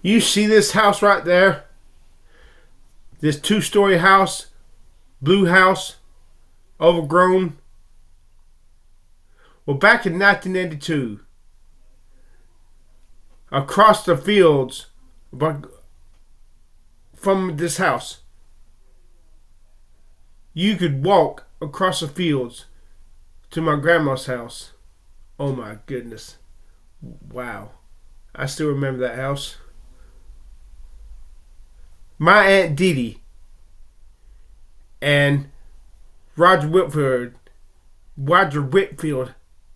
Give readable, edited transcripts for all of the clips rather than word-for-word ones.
You see this house right there? This 2-story house, blue house, overgrown. Well, back in 1982, across the fields from this house, you could walk across the fields to my grandma's house. Oh my goodness. Wow. I still remember that house. My Aunt Dede and Roger Whitfield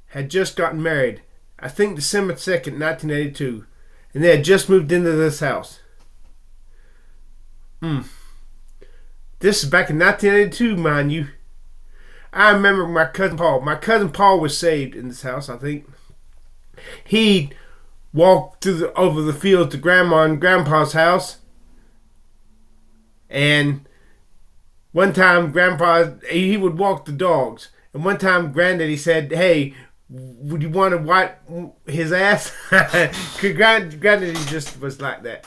had just gotten married. I think December 2nd, 1982. And they had just moved into this house. This is back in 1982, mind you. I remember my cousin Paul. My cousin Paul was saved in this house, I think. He walked over the field to Grandma and Grandpa's house. And one time Grandpa, he would walk the dogs. And one time Granddaddy said, "Hey, would you want to wipe his ass?" Granddaddy just was like that.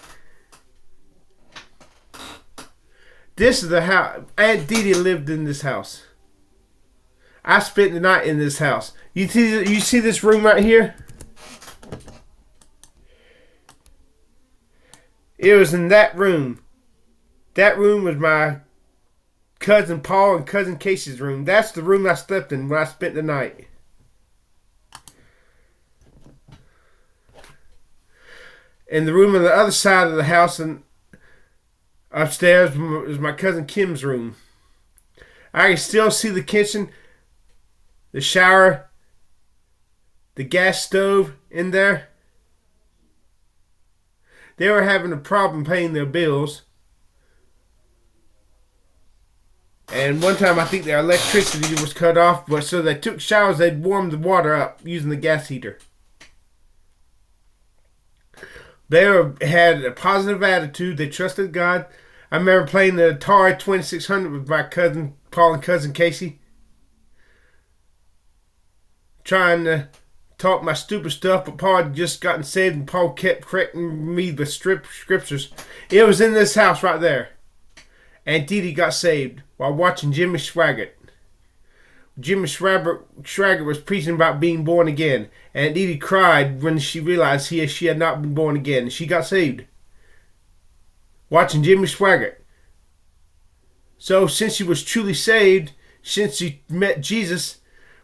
This is the house. Aunt Dede lived in this house. I spent the night in this house. You see this room right here? It was in that room. That room was my cousin Paul and cousin Casey's room. That's the room I slept in when I spent the night. In the room on the other side of the house and upstairs was my cousin Kim's room. I can still see the kitchen, the shower, the gas stove in there. They were having a problem paying their bills. And one time I think their electricity was cut off, but so they took showers, they'd warm the water up using the gas heater. They had a positive attitude. They trusted God. I remember playing the Atari 2600 with my cousin Paul and cousin Casey. Trying to talk my stupid stuff, but Paul had just gotten saved and Paul kept correcting me with scriptures. It was in this house right there. Aunt Dede got saved while watching Jimmy Swaggart. Jimmy Swaggart was preaching about being born again. Aunt Dede cried when she realized she had not been born again. She got saved watching Jimmy Swaggart. So since she was truly saved, since she met Jesus,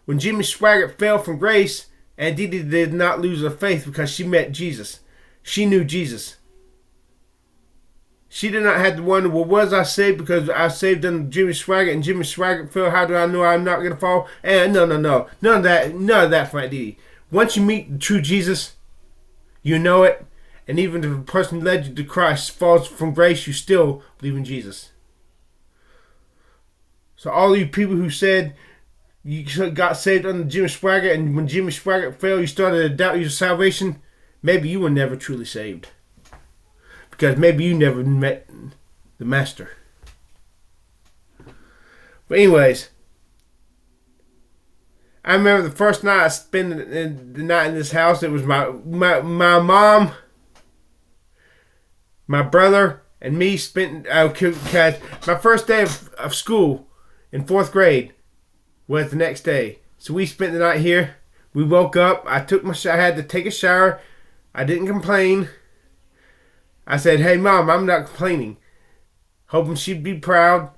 when Jimmy Swaggart fell from grace, Aunt Dede did not lose her faith because she met Jesus. She knew Jesus. She did not have to wonder, well, was I saved because I saved under Jimmy Swaggart and Jimmy Swaggart fell? How do I know I'm not going to fall? And no. None of that for Aunt Dede. Once you meet the true Jesus, you know it. And even if a person led you to Christ falls from grace, you still believe in Jesus. So all you people who said you got saved under Jimmy Swaggart and when Jimmy Swaggart fell, you started to doubt your salvation, maybe you were never truly saved. Because maybe you never met the Master. But anyways, I remember the first night I spent the night in this house. It was my mom, my brother, and me spent. Because my first day of school in 4th grade was the next day. So we spent the night here. We woke up. I had to take a shower. I didn't complain. I said, "Hey, Mom, I'm not complaining." Hoping she'd be proud.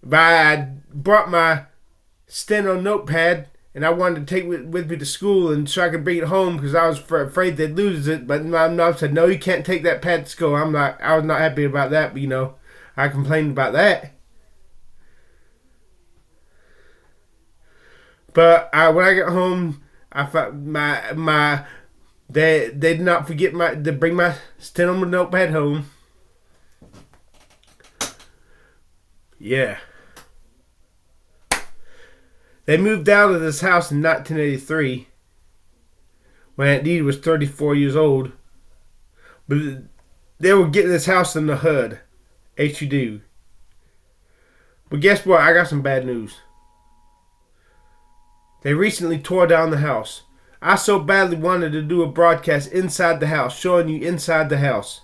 But I brought my steno notepad, and I wanted to take it with me to school and so I could bring it home because I was afraid they'd lose it. But my mom said, "No, you can't take that pad to school." I was not happy about that, but I complained about that. But when I got home, I found They did not forget to bring my steno notepad home. Yeah. They moved out of this house in 1983 when Aunt Dede was 34 years old. But they were getting this house in the hood. HUD. But guess what? I got some bad news. They recently tore down the house. I so badly wanted to do a broadcast inside the house, showing you inside the house,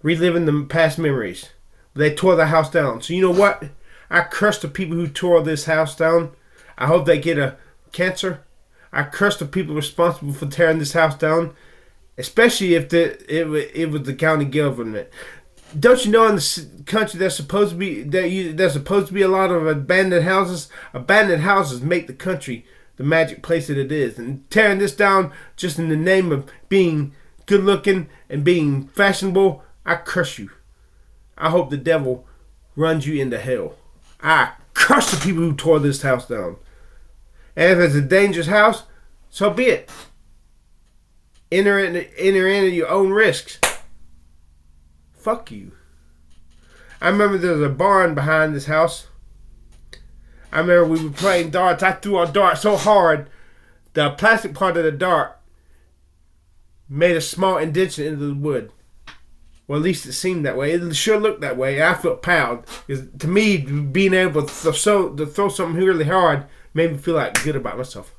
reliving the past memories. They tore the house down. So you know what? I curse the people who tore this house down. I hope they get a cancer. I curse the people responsible for tearing this house down, especially if it was the county government. Don't you know in the country there's supposed to be a lot of abandoned houses? Abandoned houses make the country the magic place that it is. And tearing this down just in the name of being good looking and being fashionable, I curse you. I hope the devil runs you into hell. I curse the people who tore this house down. And if it's a dangerous house, so be it. Enter in at your own risks. Fuck you. I remember there was a barn behind this house. I remember we were playing darts. I threw a dart so hard, the plastic part of the dart made a small indentation into the wood. Well, at least it seemed that way. It sure looked that way. I felt proud. Because to me, being able to throw something really hard made me feel like good about myself.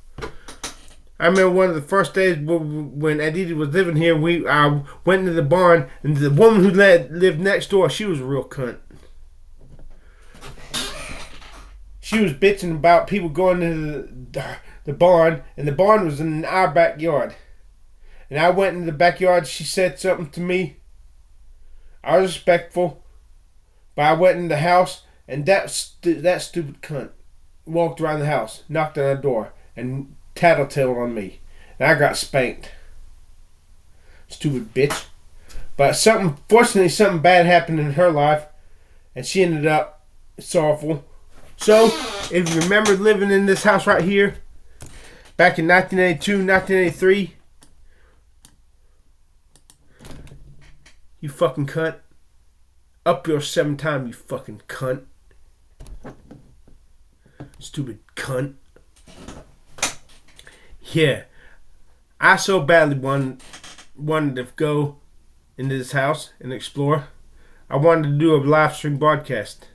I remember one of the first days when Aunt Dede was living here, I went into the barn, and the woman who lived next door, she was a real cunt. She was bitching about people going into the barn, and the barn was in our backyard. And I went into the backyard, she said something to me. I was respectful, but I went in the house, and that stupid cunt walked around the house, knocked on the door, and tattletaled on me, and I got spanked. Stupid bitch. But fortunately something bad happened in her life, and she ended up sorrowful. So, if you remember living in this house right here, back in 1982, 1983, you fucking cunt. Up your 7 times, you fucking cunt. Stupid cunt. Yeah, I so badly wanted to go into this house and explore. I wanted to do a live stream broadcast.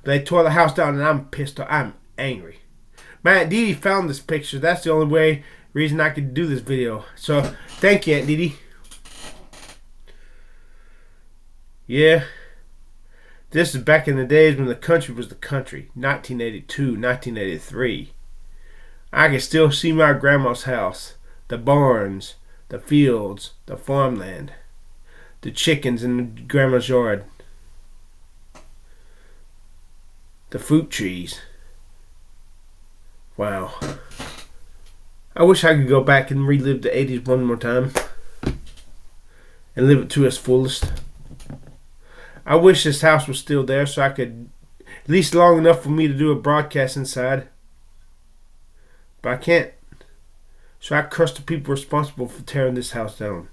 But they tore the house down and I'm pissed off. I'm angry. My Aunt Dede found this picture. That's the only reason I could do this video. So, thank you, Aunt Dede. Yeah. This is back in the days when the country was the country. 1982, 1983. I can still see my grandma's house, the barns, the fields, the farmland, the chickens in grandma's yard, the fruit trees. Wow. I wish I could go back and relive the 80s one more time and live it to its fullest. I wish this house was still there so I could, at least long enough for me to do a broadcast inside. But I can't. So I curse the people responsible for tearing this house down.